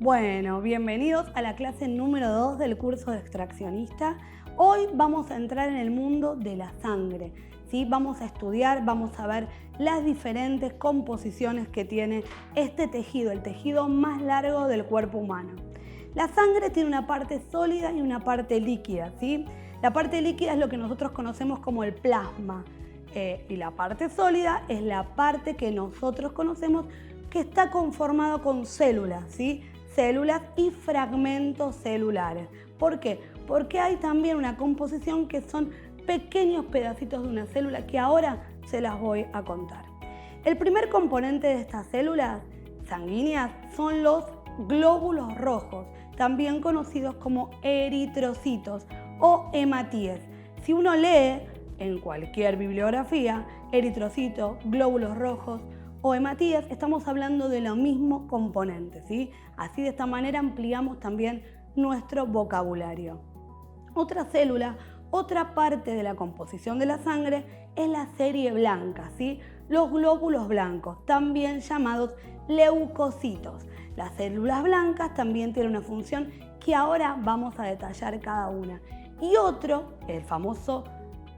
Bueno, bienvenidos a la clase número 2 del curso de extraccionista. Hoy vamos a entrar en el mundo de la sangre, ¿sí? Vamos a estudiar, vamos a ver las diferentes composiciones que tiene este tejido, el tejido más largo del cuerpo humano. La sangre tiene una parte sólida y una parte líquida, ¿sí? La parte líquida es lo que nosotros conocemos como el plasma y la parte sólida es la parte que nosotros conocemos que está conformado con células, ¿sí? Células y fragmentos celulares. ¿Por qué? Porque hay también una composición que son pequeños pedacitos de una célula que ahora se las voy a contar. El primer componente de estas células sanguíneas son los glóbulos rojos, también conocidos como eritrocitos o hematíes. Si uno lee en cualquier bibliografía, eritrocito, glóbulos rojos o hematíes, estamos hablando de los mismos componentes, ¿sí? Así de esta manera ampliamos también nuestro vocabulario. Otra célula, otra parte de la composición de la sangre es la serie blanca, ¿sí? Los glóbulos blancos, también llamados leucocitos. Las células blancas también tienen una función que ahora vamos a detallar cada una. Y otro, el famoso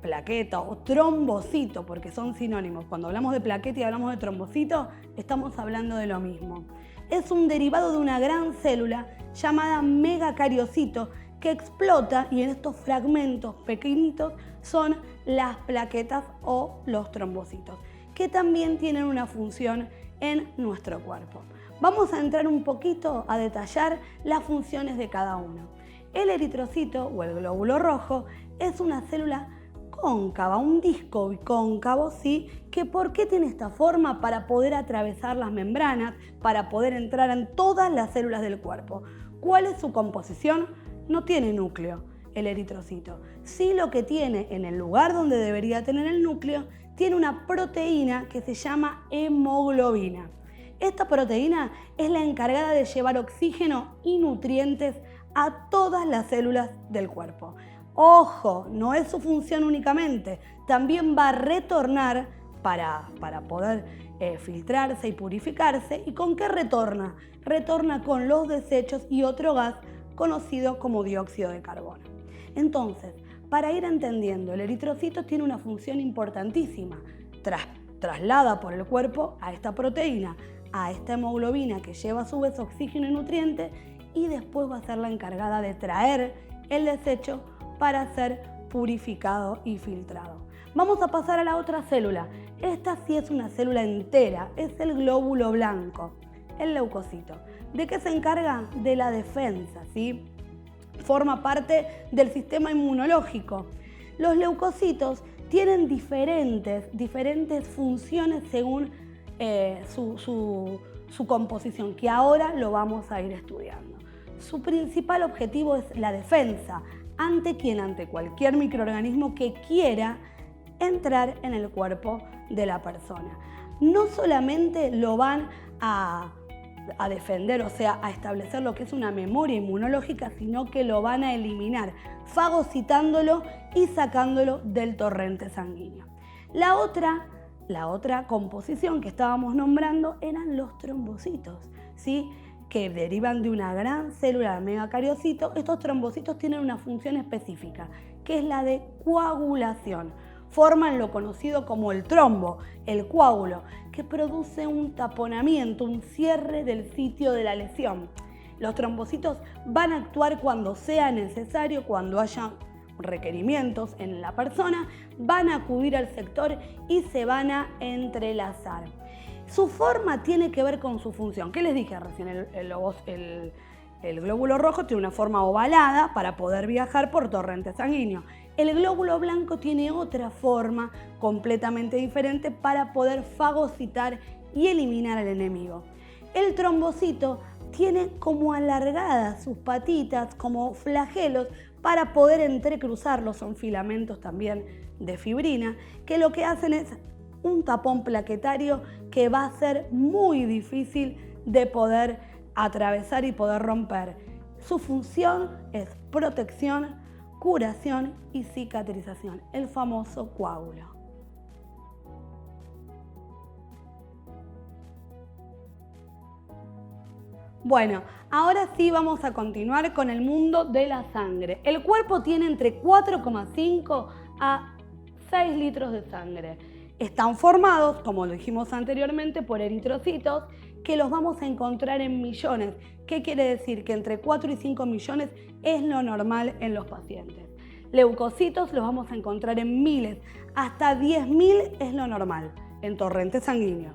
plaqueta o trombocito, porque son sinónimos. Cuando hablamos de plaqueta y hablamos de trombocito, estamos hablando de lo mismo. Es un derivado de una gran célula llamada megacariocito que explota y en estos fragmentos pequeñitos son las plaquetas o los trombocitos, que también tienen una función en nuestro cuerpo. Vamos a entrar un poquito a detallar las funciones de cada uno. El eritrocito o el glóbulo rojo es una célula cóncava, un disco bicóncavo, ¿sí? ¿Por qué tiene esta forma? Para poder atravesar las membranas, para poder entrar en todas las células del cuerpo. ¿Cuál es su composición? No tiene núcleo el eritrocito. Sí, lo que tiene en el lugar donde debería tener el núcleo, tiene una proteína que se llama hemoglobina. Esta proteína es la encargada de llevar oxígeno y nutrientes a todas las células del cuerpo. Ojo, no es su función únicamente, también va a retornar para poder filtrarse y purificarse. ¿Y con qué retorna? Retorna con los desechos y otro gas conocido como dióxido de carbono. Entonces, para ir entendiendo, el eritrocito tiene una función importantísima. Traslada por el cuerpo a esta proteína, a esta hemoglobina que lleva a su vez oxígeno y nutrientes y después va a ser la encargada de traer el desecho para ser purificado y filtrado. Vamos a pasar a la otra célula. Esta sí es una célula entera, es el glóbulo blanco, el leucocito. ¿De qué se encarga? De la defensa, ¿sí? Forma parte del sistema inmunológico. Los leucocitos tienen diferentes funciones según su composición, que ahora lo vamos a ir estudiando. Su principal objetivo es la defensa. ¿Ante quién? Ante cualquier microorganismo que quiera entrar en el cuerpo de la persona. No solamente lo van a defender, o sea, a establecer lo que es una memoria inmunológica, sino que lo van a eliminar, fagocitándolo y sacándolo del torrente sanguíneo. La otra composición que estábamos nombrando eran los trombocitos, ¿sí? Que derivan de una gran célula de megacariocito. Estos trombocitos tienen una función específica, que es la de coagulación. Forman lo conocido como el trombo, el coágulo, que produce un taponamiento, un cierre del sitio de la lesión. Los trombocitos van a actuar cuando sea necesario, cuando haya requerimientos en la persona, van a acudir al sector y se van a entrelazar. Su forma tiene que ver con su función. ¿Qué les dije recién? El glóbulo rojo tiene una forma ovalada para poder viajar por torrente sanguíneo. El glóbulo blanco tiene otra forma completamente diferente para poder fagocitar y eliminar al enemigo. El trombocito tiene como alargadas sus patitas, como flagelos, para poder entrecruzarlos. Son filamentos también de fibrina, que lo que hacen es un tapón plaquetario que va a ser muy difícil de poder atravesar y poder romper. Su función es protección, curación y cicatrización, el famoso coágulo. Bueno, ahora sí vamos a continuar con el mundo de la sangre. El cuerpo tiene entre 4,5 a 6 litros de sangre. Están formados, como lo dijimos anteriormente, por eritrocitos que los vamos a encontrar en millones. ¿Qué quiere decir? Que entre 4 y 5 millones es lo normal en los pacientes. Leucocitos los vamos a encontrar en miles, hasta 10.000 es lo normal en torrente sanguíneo.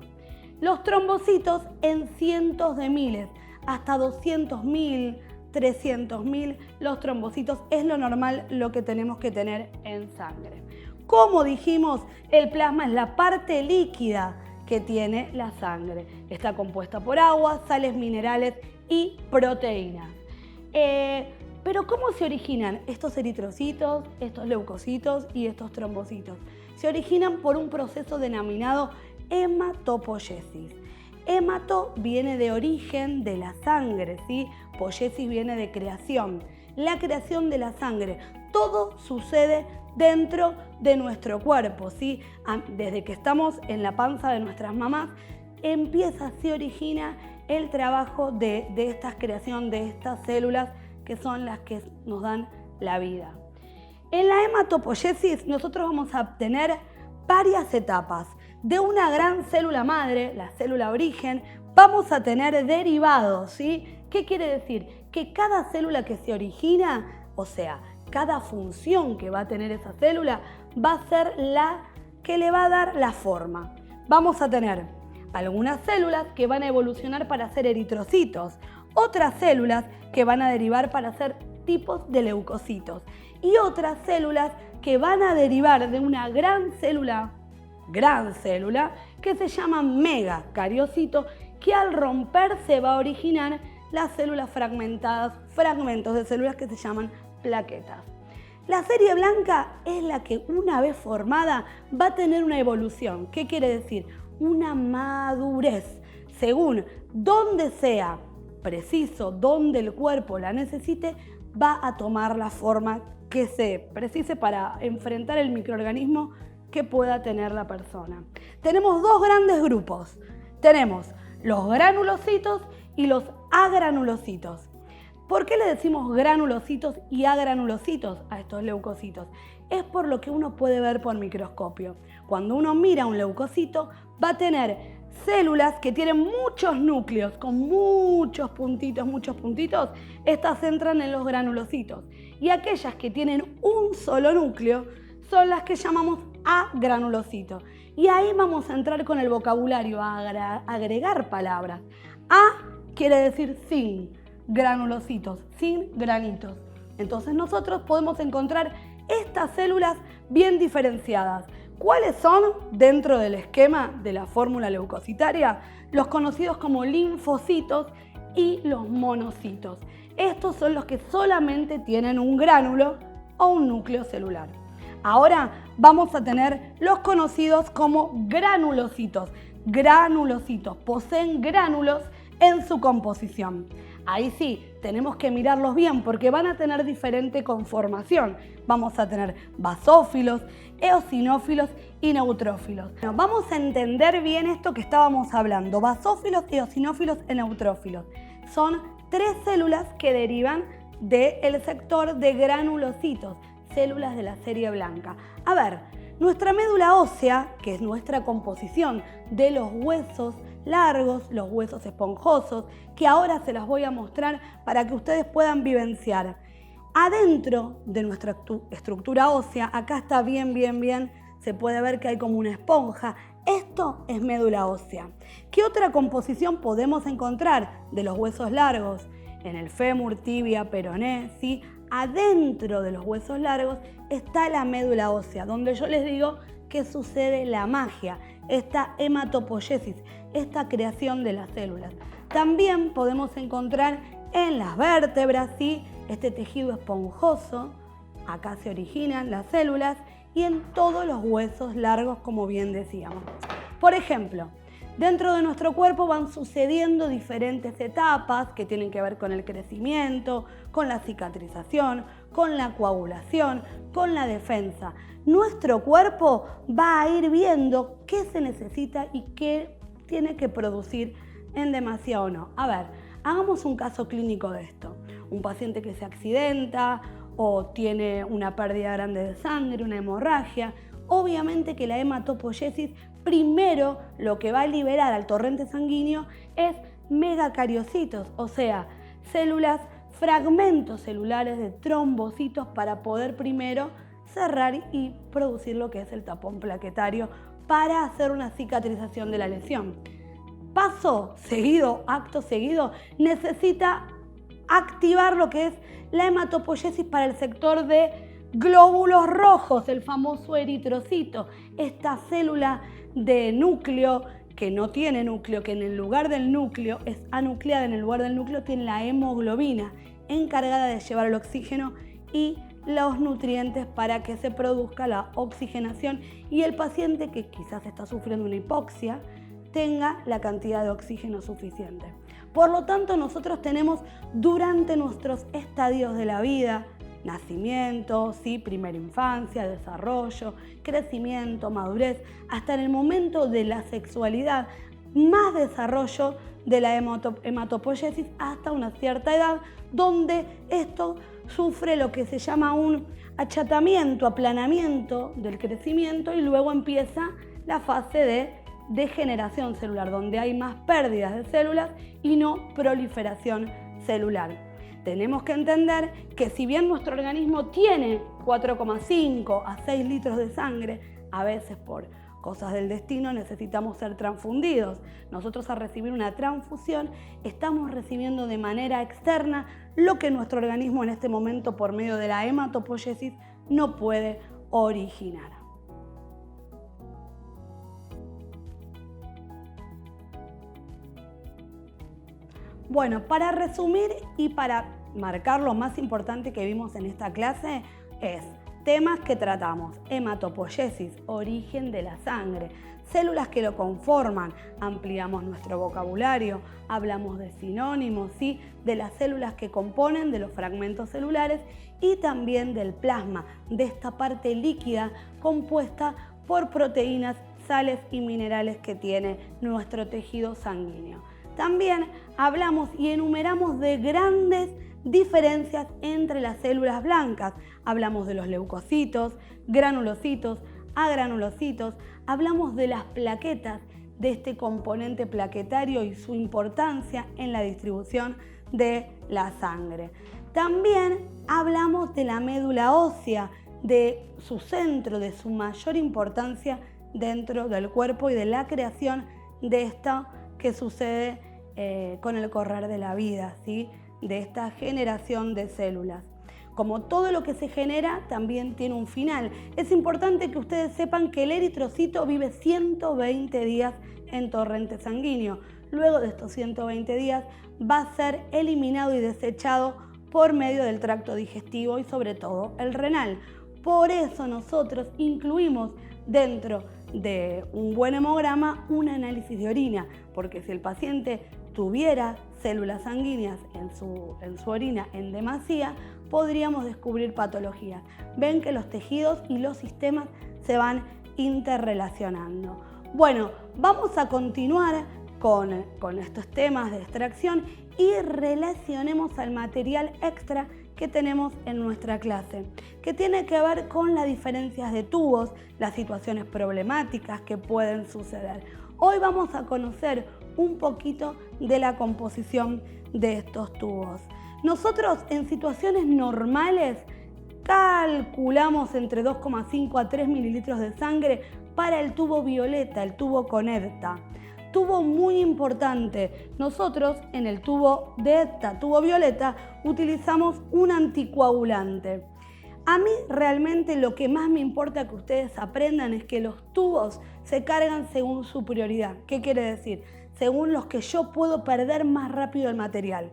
Los trombocitos en cientos de miles, hasta 200.000, 300.000, los trombocitos es lo normal, lo que tenemos que tener en sangre. Como dijimos, el plasma es la parte líquida que tiene la sangre. Está compuesta por agua, sales minerales y proteínas. Pero ¿cómo se originan estos eritrocitos, estos leucocitos y estos trombocitos? Se originan por un proceso denominado hematopoiesis. Hemato viene de origen de la sangre, ¿sí? Poiesis viene de creación. La creación de la sangre. Todo sucede dentro de nuestro cuerpo, ¿sí? Desde que estamos en la panza de nuestras mamás, se origina el trabajo de esta creación de estas células que son las que nos dan la vida. En la hematopoiesis nosotros vamos a tener varias etapas. De una gran célula madre, la célula origen, vamos a tener derivados, ¿sí? ¿Qué quiere decir? Que cada célula que se origina, o sea, cada función que va a tener esa célula, va a ser la que le va a dar la forma. Vamos a tener algunas células que van a evolucionar para ser eritrocitos, otras células que van a derivar para ser tipos de leucocitos y otras células que van a derivar de una gran célula que se llama megacariocito, que al romperse va a originar las células fragmentadas, fragmentos de células que se llaman plaquetas. La serie blanca es la que una vez formada va a tener una evolución. ¿Qué quiere decir? Una madurez. Según donde sea preciso, donde el cuerpo la necesite, va a tomar la forma que se precise para enfrentar el microorganismo que pueda tener la persona. Tenemos dos grandes grupos. Tenemos los granulocitos y los agranulocitos. ¿Por qué le decimos granulocitos y agranulocitos a estos leucocitos? Es por lo que uno puede ver por microscopio. Cuando uno mira un leucocito, va a tener células que tienen muchos núcleos, con muchos puntitos, estas entran en los granulocitos. Y aquellas que tienen un solo núcleo son las que llamamos agranulocitos. Y ahí vamos a entrar con el vocabulario, a agregar palabras. A quiere decir sin granulocitos, sin granitos. Entonces nosotros podemos encontrar estas células bien diferenciadas. ¿Cuáles son, dentro del esquema de la fórmula leucocitaria? Los conocidos como linfocitos y los monocitos. Estos son los que solamente tienen un gránulo o un núcleo celular. Ahora vamos a tener los conocidos como granulocitos. Granulocitos poseen gránulos en su composición. Ahí sí, tenemos que mirarlos bien porque van a tener diferente conformación. Vamos a tener basófilos, eosinófilos y neutrófilos. Bueno, vamos a entender bien esto que estábamos hablando. Basófilos, eosinófilos y neutrófilos. Son tres células que derivan del sector de granulocitos, células de la serie blanca. A ver, nuestra médula ósea, que es nuestra composición de los huesos largos, los huesos esponjosos, que ahora se las voy a mostrar para que ustedes puedan vivenciar. Adentro de nuestra estructura ósea, acá está bien, se puede ver que hay como una esponja. Esto es médula ósea. ¿Qué otra composición podemos encontrar de los huesos largos? En el fémur, tibia, peroné, ¿sí? Adentro de los huesos largos está la médula ósea, donde yo les digo que sucede la magia, esta hematopoiesis, esta creación de las células. También podemos encontrar en las vértebras, ¿sí? Este tejido esponjoso, acá se originan las células, y en todos los huesos largos, como bien decíamos. Por ejemplo, dentro de nuestro cuerpo van sucediendo diferentes etapas que tienen que ver con el crecimiento, con la cicatrización, con la coagulación, con la defensa. Nuestro cuerpo va a ir viendo qué se necesita y qué tiene que producir en demasía o no. A ver, Hagamos un caso clínico de esto. Un paciente que se accidenta o tiene una pérdida grande de sangre, una hemorragia. Obviamente que la hematopoiesis primero lo que va a liberar al torrente sanguíneo es megacariocitos, o sea, células, fragmentos celulares de trombocitos para poder primero cerrar y producir lo que es el tapón plaquetario para hacer una cicatrización de la lesión. Paso seguido, acto seguido, necesita activar lo que es la hematopoiesis para el sector de glóbulos rojos, el famoso eritrocito, esta célula de núcleo que no tiene núcleo, que en el lugar del núcleo es anucleada, en el lugar del núcleo tiene la hemoglobina, encargada de llevar el oxígeno y los nutrientes para que se produzca la oxigenación y el paciente que quizás está sufriendo una hipoxia tenga la cantidad de oxígeno suficiente. Por lo tanto, nosotros tenemos durante nuestros estadios de la vida, nacimiento, ¿sí? Primera infancia, desarrollo, crecimiento, madurez, hasta en el momento de la sexualidad, más desarrollo de la hematopoiesis hasta una cierta edad, donde esto sufre lo que se llama un achatamiento, aplanamiento del crecimiento y luego empieza la fase de degeneración celular, donde hay más pérdidas de células y no proliferación celular. Tenemos que entender que si bien nuestro organismo tiene 4,5 a 6 litros de sangre, a veces por cosas del destino necesitamos ser transfundidos. Nosotros al recibir una transfusión estamos recibiendo de manera externa lo que nuestro organismo en este momento por medio de la hematopoiesis no puede originar. Bueno, para resumir y para marcar lo más importante que vimos en esta clase es temas que tratamos: hematopoiesis, origen de la sangre, células que lo conforman, ampliamos nuestro vocabulario, hablamos de sinónimos, ¿sí? De las células que componen, de los fragmentos celulares y también del plasma, de esta parte líquida compuesta por proteínas, sales y minerales que tiene nuestro tejido sanguíneo. También hablamos y enumeramos de grandes diferencias entre las células blancas. Hablamos de los leucocitos, granulocitos, agranulocitos. Hablamos de las plaquetas, de este componente plaquetario y su importancia en la distribución de la sangre. También hablamos de la médula ósea, de su centro, de su mayor importancia dentro del cuerpo y de la creación de esto que sucede con el correr de la vida, ¿sí? De esta generación de células. Como todo lo que se genera, también tiene un final. Es importante que ustedes sepan que el eritrocito vive 120 días en torrente sanguíneo. Luego de estos 120 días va a ser eliminado y desechado por medio del tracto digestivo y sobre todo el renal. Por eso nosotros incluimos dentro de un buen hemograma un análisis de orina, porque si el paciente tuviera células sanguíneas en su orina en demasía, podríamos descubrir patologías. Ven que los tejidos y los sistemas se van interrelacionando. Bueno, vamos a continuar con estos temas de extracción y relacionemos al material extra que tenemos en nuestra clase, que tiene que ver con las diferencias de tubos, las situaciones problemáticas que pueden suceder. Hoy vamos a conocer un poquito de la composición de estos tubos. Nosotros en situaciones normales calculamos entre 2,5 a 3 mililitros de sangre para el tubo violeta, el tubo Conecta. Tubo muy importante. Nosotros en el tubo de ETA, tubo violeta, utilizamos un anticoagulante. A mí realmente lo que más me importa que ustedes aprendan es que los tubos se cargan según su prioridad. ¿Qué quiere decir? Según los que yo puedo perder más rápido el material.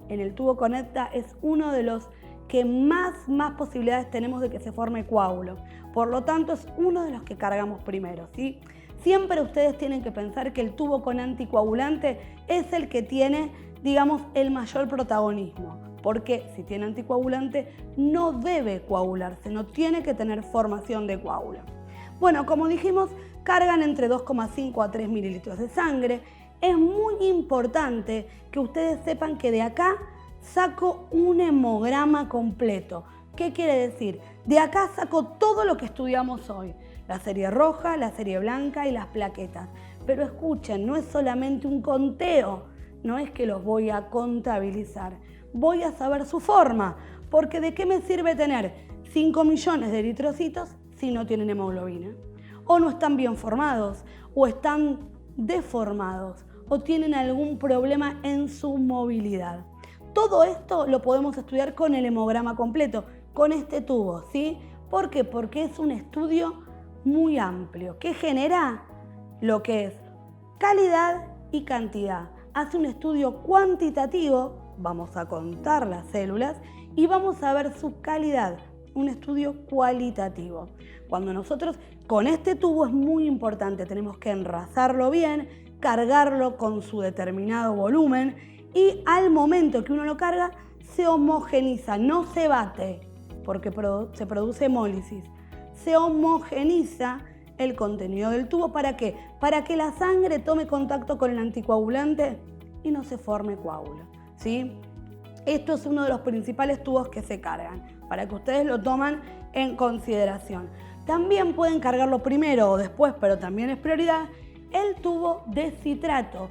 En el tubo Conecta es uno de los que más posibilidades tenemos de que se forme coágulo. Por lo tanto, es uno de los que cargamos primero, ¿sí? Siempre ustedes tienen que pensar que el tubo con anticoagulante es el que tiene, digamos, el mayor protagonismo. Porque si tiene anticoagulante no debe coagularse, no tiene que tener formación de coágulo. Bueno, como dijimos, cargan entre 2,5 a 3 mililitros de sangre. es muy importante que ustedes sepan que de acá saco un hemograma completo. ¿Qué quiere decir? De acá saco todo lo que estudiamos hoy. La serie roja, la serie blanca y las plaquetas. Pero escuchen, no es solamente un conteo, no es que los voy a contabilizar. Voy a saber su forma, porque ¿de qué me sirve tener 5 millones de eritrocitos si no tienen hemoglobina? O no están bien formados, o están deformados, o tienen algún problema en su movilidad. Todo esto lo podemos estudiar con el hemograma completo, con este tubo, ¿sí? ¿Por qué? Porque es un estudio muy amplio, que genera lo que es calidad y cantidad. Hace un estudio cuantitativo, vamos a contar las células y vamos a ver su calidad, un estudio cualitativo. Cuando nosotros, con este tubo es muy importante, tenemos que enrasarlo bien, cargarlo con su determinado volumen y al momento que uno lo carga se homogeniza, no se bate porque se produce hemólisis, se homogeniza el contenido del tubo. ¿Para qué? Para que la sangre tome contacto con el anticoagulante y no se forme coágulo, ¿sí? Esto es uno de los principales tubos que se cargan, para que ustedes lo toman en consideración. También pueden cargarlo primero o después, pero también es prioridad, el tubo de citrato,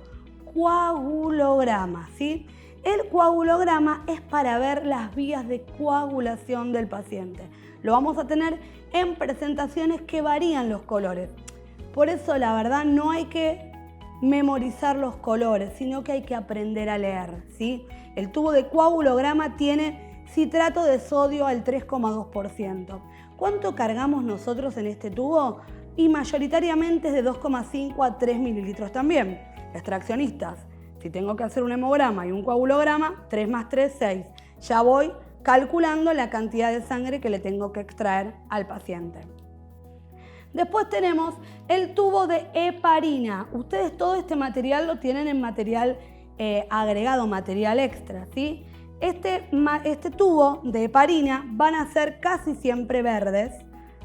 coagulograma, ¿sí? El coagulograma es para ver las vías de coagulación del paciente. Lo vamos a tener en presentaciones que varían los colores. Por eso, la verdad, no hay que memorizar los colores, sino que hay que aprender a leer, ¿sí? El tubo de coagulograma tiene citrato de sodio al 3,2%. ¿Cuánto cargamos nosotros en este tubo? Y mayoritariamente es de 2,5 a 3 mililitros también. Extraccionistas, si tengo que hacer un hemograma y un coagulograma, 3 más 3, 6. Ya voy calculando la cantidad de sangre que le tengo que extraer al paciente. Después tenemos el tubo de heparina. Ustedes todo este material lo tienen en material agregado, material extra, ¿sí? Este tubo de heparina van a ser casi siempre verdes,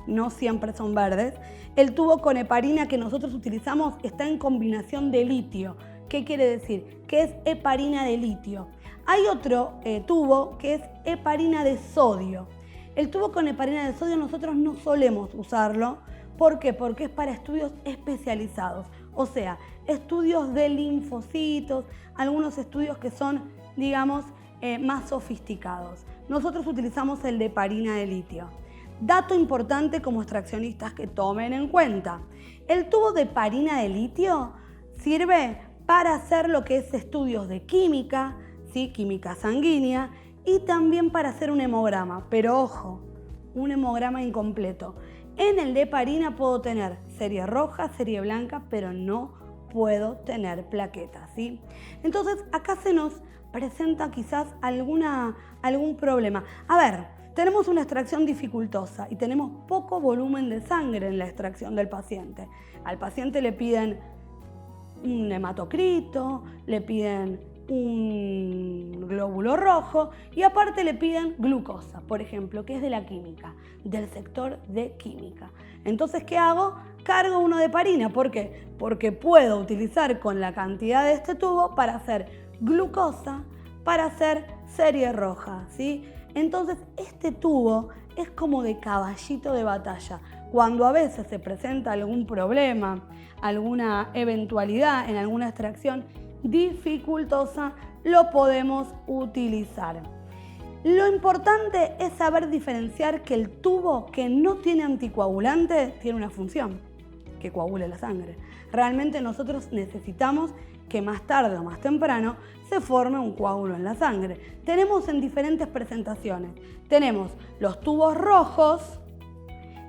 no siempre son verdes. El tubo con heparina que nosotros utilizamos está en combinación de litio. ¿Qué quiere decir? Que es heparina de litio. Hay otro tubo que es heparina de sodio. El tubo con heparina de sodio nosotros no solemos usarlo. ¿Por qué? Porque es para estudios especializados. O sea, estudios de linfocitos, algunos estudios que son, digamos, más sofisticados. Nosotros utilizamos el de heparina de litio. Dato importante como extraccionistas que tomen en cuenta. El tubo de heparina de litio sirve para hacer lo que es estudios de química, ¿sí? Química sanguínea, y también para hacer un hemograma. Pero ojo, un hemograma incompleto. En el de heparina puedo tener serie roja, serie blanca, pero no puedo tener plaquetas, ¿sí? Entonces acá se nos presenta quizás algún problema. A ver, tenemos una extracción dificultosa y tenemos poco volumen de sangre en la extracción del paciente. Al paciente le piden un hematocrito, le piden un glóbulo rojo y aparte le piden glucosa, por ejemplo, que es de la química, del sector de química. Entonces, ¿qué hago? Cargo uno de heparina. ¿Por qué? Porque puedo utilizar con la cantidad de este tubo para hacer glucosa, para hacer serie roja, ¿sí? Entonces, este tubo es como de caballito de batalla. Cuando a veces se presenta algún problema, alguna eventualidad en alguna extracción dificultosa, lo podemos utilizar. Lo importante es saber diferenciar que el tubo que no tiene anticoagulante tiene una función, que coagule la sangre. Realmente nosotros necesitamos que más tarde o más temprano se forme un coágulo en la sangre. Tenemos en diferentes presentaciones. Tenemos los tubos rojos,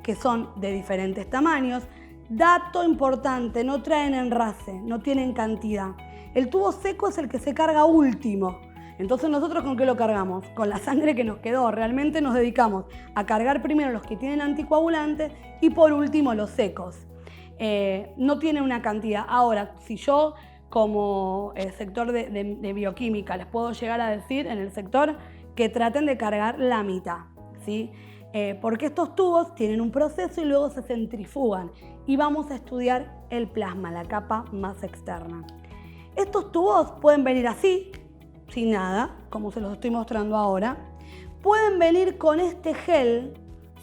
que son de diferentes tamaños. Dato importante, no traen enrase, no tienen cantidad. El tubo seco es el que se carga último. Entonces nosotros ¿con qué lo cargamos? Con la sangre que nos quedó. Realmente nos dedicamos a cargar primero los que tienen anticoagulantes y por último los secos. No tiene una cantidad. Ahora, si yo como sector de bioquímica les puedo llegar a decir en el sector que traten de cargar la mitad, ¿sí? Porque estos tubos tienen un proceso y luego se centrifugan y vamos a estudiar el plasma, la capa más externa. Estos tubos pueden venir así, sin nada, como se los estoy mostrando ahora. Pueden venir con este gel,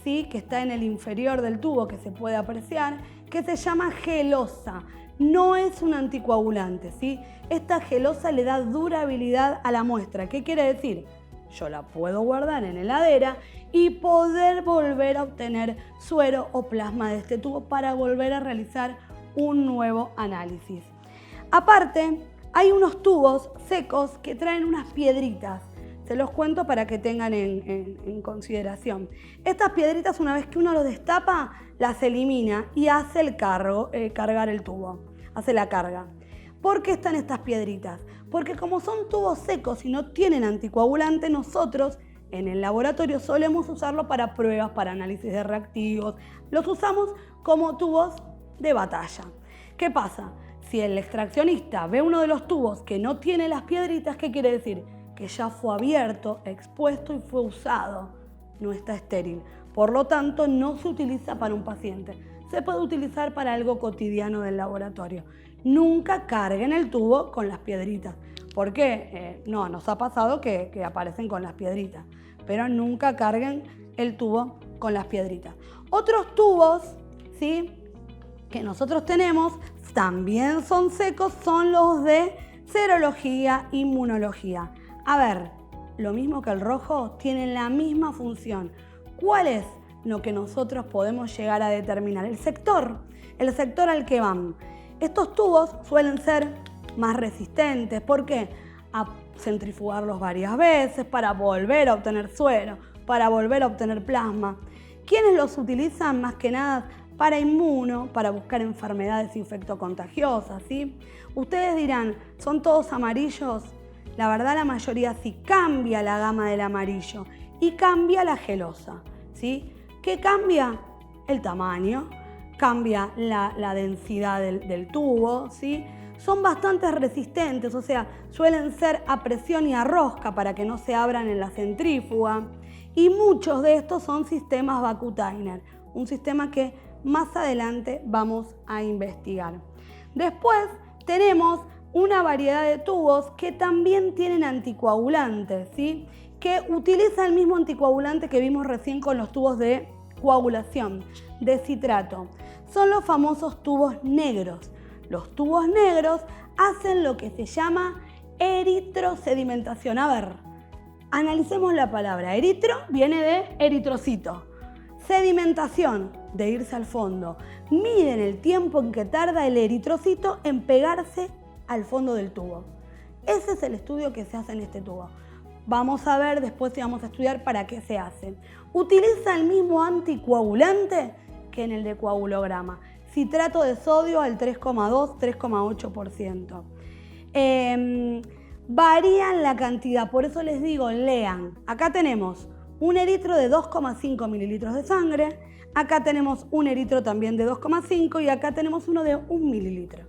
¿sí?, que está en el inferior del tubo, que se puede apreciar, que se llama gelosa. No es un anticoagulante, ¿sí? Esta gelosa le da durabilidad a la muestra. ¿Qué quiere decir? Yo la puedo guardar en heladera y poder volver a obtener suero o plasma de este tubo para volver a realizar un nuevo análisis. Aparte, hay unos tubos secos que traen unas piedritas. Se los cuento para que tengan en consideración. Estas piedritas, una vez que uno los destapa, las elimina y hace el cargar el tubo, hace la carga. ¿Por qué están estas piedritas? Porque como son tubos secos y no tienen anticoagulante, nosotros en el laboratorio solemos usarlo para pruebas, para análisis de reactivos. Los usamos como tubos de batalla. ¿Qué pasa? Si el extraccionista ve uno de los tubos que no tiene las piedritas, ¿qué quiere decir? Que ya fue abierto, expuesto y fue usado. No está estéril. Por lo tanto, no se utiliza para un paciente. Se puede utilizar para algo cotidiano del laboratorio. Nunca carguen el tubo con las piedritas. ¿Por qué? No, nos ha pasado que aparecen con las piedritas. Pero nunca carguen el tubo con las piedritas. Otros tubos, ¿sí?, que nosotros tenemos, también son secos, son los de serología, inmunología. A ver, lo mismo que el rojo, tienen la misma función. ¿Cuál es lo que nosotros podemos llegar a determinar? El sector al que van. Estos tubos suelen ser más resistentes. ¿Por qué? A centrifugarlos varias veces para volver a obtener suero, para volver a obtener plasma. ¿Quiénes los utilizan? Más que nada para inmuno, para buscar enfermedades infectocontagiosas, ¿sí? Ustedes dirán, ¿son todos amarillos? La verdad, la mayoría sí. Cambia la gama del amarillo y cambia la gelosa, ¿sí? ¿Qué cambia? El tamaño, cambia la densidad del tubo, ¿sí? Son bastante resistentes, o sea, suelen ser a presión y a rosca para que no se abran en la centrífuga. Y muchos de estos son sistemas Vacutainer, un sistema que más adelante vamos a investigar. Después tenemos una variedad de tubos que también tienen anticoagulantes, ¿sí?, que utilizan el mismo anticoagulante que vimos recién con los tubos de coagulación, de citrato. Son los famosos tubos negros. Los tubos negros hacen lo que se llama eritrosedimentación. A ver, analicemos la palabra. Eritro viene de eritrocito. Sedimentación, de irse al fondo. Miden el tiempo en que tarda el eritrocito en pegarse al fondo del tubo. Ese es el estudio que se hace en este tubo. Vamos a ver después si vamos a estudiar para qué se hace. Utiliza el mismo anticoagulante que en el de coagulograma. Citrato de sodio al 3,2-3,8%. Varían la cantidad, por eso les digo, lean. Acá tenemos un eritro de 2,5 mililitros de sangre, acá tenemos un eritro también de 2,5 y acá tenemos uno de 1 mililitro.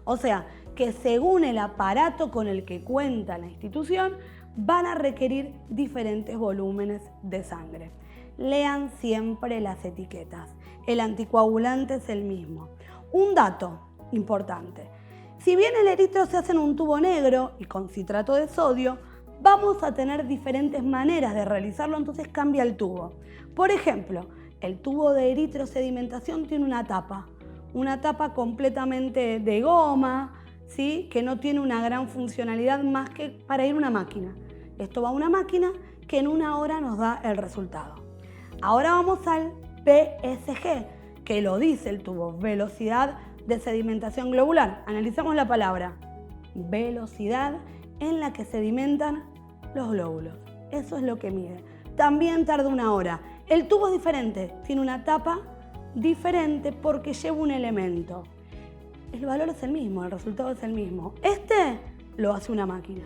O sea, que según el aparato con el que cuenta la institución, van a requerir diferentes volúmenes de sangre. Lean siempre las etiquetas. El anticoagulante es el mismo. Un dato importante. Si bien el eritro se hace en un tubo negro y con citrato de sodio, vamos a tener diferentes maneras de realizarlo, entonces cambia el tubo. Por ejemplo, el tubo de eritrosedimentación tiene una tapa completamente de goma, ¿sí?, que no tiene una gran funcionalidad más que para ir a una máquina. Esto va a una máquina que en 1 hora nos da el resultado. Ahora vamos al PSG, que lo dice el tubo, velocidad de sedimentación globular. Analicemos la palabra. Velocidad en la que sedimentan los glóbulos. Eso es lo que mide. También tarda 1 hora. El tubo es diferente, tiene una tapa diferente porque lleva un elemento. El valor es el mismo, el resultado es el mismo. Este lo hace una máquina.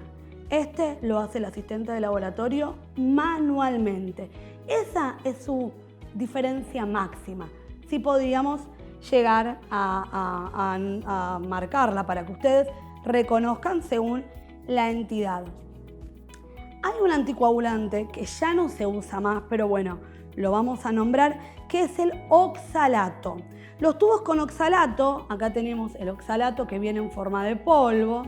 Este lo hace el asistente de laboratorio manualmente. Esa es su diferencia máxima. Sí podríamos llegar a marcarla para que ustedes reconozcan según la entidad. Hay un anticoagulante que ya no se usa más, pero bueno, lo vamos a nombrar, que es el oxalato. Los tubos con oxalato, acá tenemos el oxalato que viene en forma de polvo,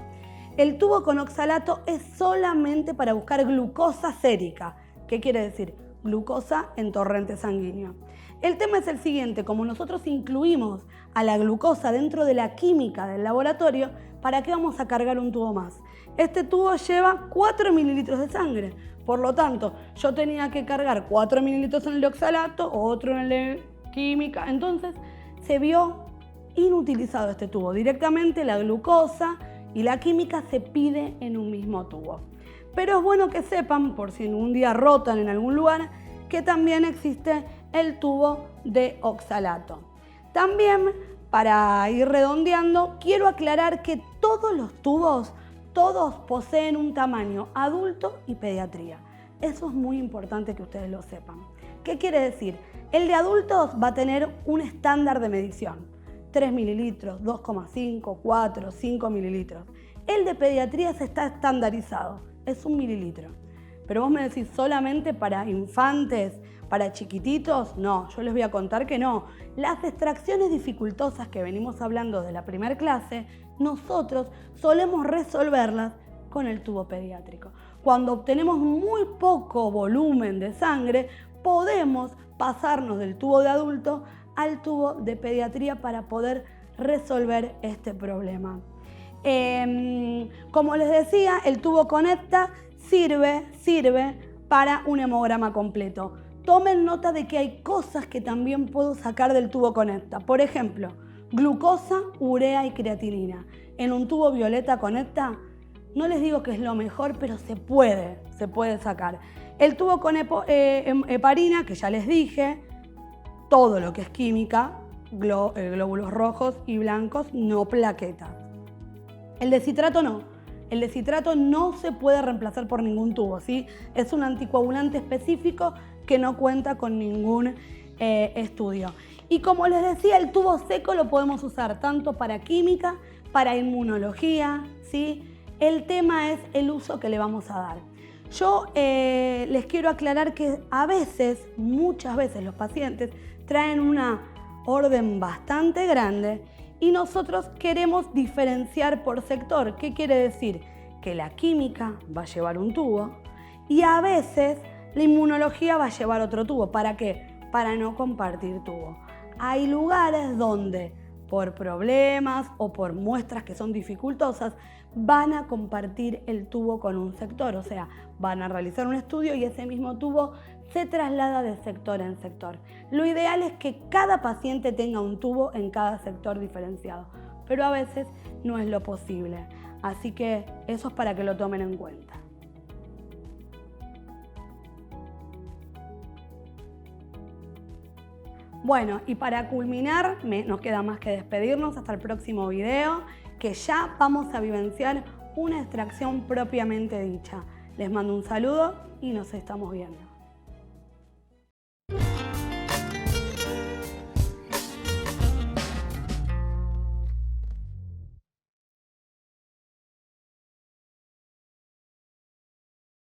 El tubo con oxalato es solamente para buscar glucosa sérica. ¿Qué quiere decir? Glucosa en torrente sanguíneo. El tema es el siguiente: como nosotros incluimos a la glucosa dentro de la química del laboratorio, ¿para qué vamos a cargar un tubo más? Este tubo lleva 4 mililitros de sangre. Por lo tanto, yo tenía que cargar 4 mililitros en el oxalato, otro en la química. Entonces, se vio inutilizado este tubo. Directamente la glucosa y la química se pide en un mismo tubo. Pero es bueno que sepan, por si en un día rotan en algún lugar, que también existe el tubo de oxalato. También, para ir redondeando, quiero aclarar que todos los tubos, todos poseen un tamaño adulto y pediatría. Eso es muy importante que ustedes lo sepan. ¿Qué quiere decir? El de adultos va a tener un estándar de medición: 3 mililitros, 2,5, 4, 5 mililitros. El de pediatría está estandarizado, es 1 mililitro. Pero vos me decís, ¿solamente para infantes, para chiquititos? No, yo les voy a contar que no. Las extracciones dificultosas que venimos hablando de la primera clase, nosotros solemos resolverlas con el tubo pediátrico. Cuando obtenemos muy poco volumen de sangre, podemos pasarnos del tubo de adulto al tubo de pediatría para poder resolver este problema. Como les decía, el tubo Conecta sirve para un hemograma completo. Tomen nota de que hay cosas que también puedo sacar del tubo Conecta. Por ejemplo, glucosa, urea y creatinina. En un tubo violeta Conecta, no les digo que es lo mejor, pero se puede sacar. El tubo con heparina, que ya les dije, todo lo que es química, glóbulos rojos y blancos, no plaquetas. El de citrato no. El de citrato no se puede reemplazar por ningún tubo, ¿sí? Es un anticoagulante específico que no cuenta con ningún estudio. Y como les decía, el tubo seco lo podemos usar tanto para química, para inmunología, ¿sí? El tema es el uso que le vamos a dar. Yo les quiero aclarar que a veces, muchas veces los pacientes traen una orden bastante grande y nosotros queremos diferenciar por sector. ¿Qué quiere decir? Que la química va a llevar un tubo y a veces la inmunología va a llevar otro tubo. ¿Para qué? Para no compartir tubo. Hay lugares donde por problemas o por muestras que son dificultosas van a compartir el tubo con un sector, o sea, van a realizar un estudio y ese mismo tubo se traslada de sector en sector. Lo ideal es que cada paciente tenga un tubo en cada sector diferenciado, pero a veces no es lo posible. Así que eso es para que lo tomen en cuenta. Bueno, y para culminar, nos queda más que despedirnos hasta el próximo video, que ya vamos a vivenciar una extracción propiamente dicha. Les mando un saludo y nos estamos viendo.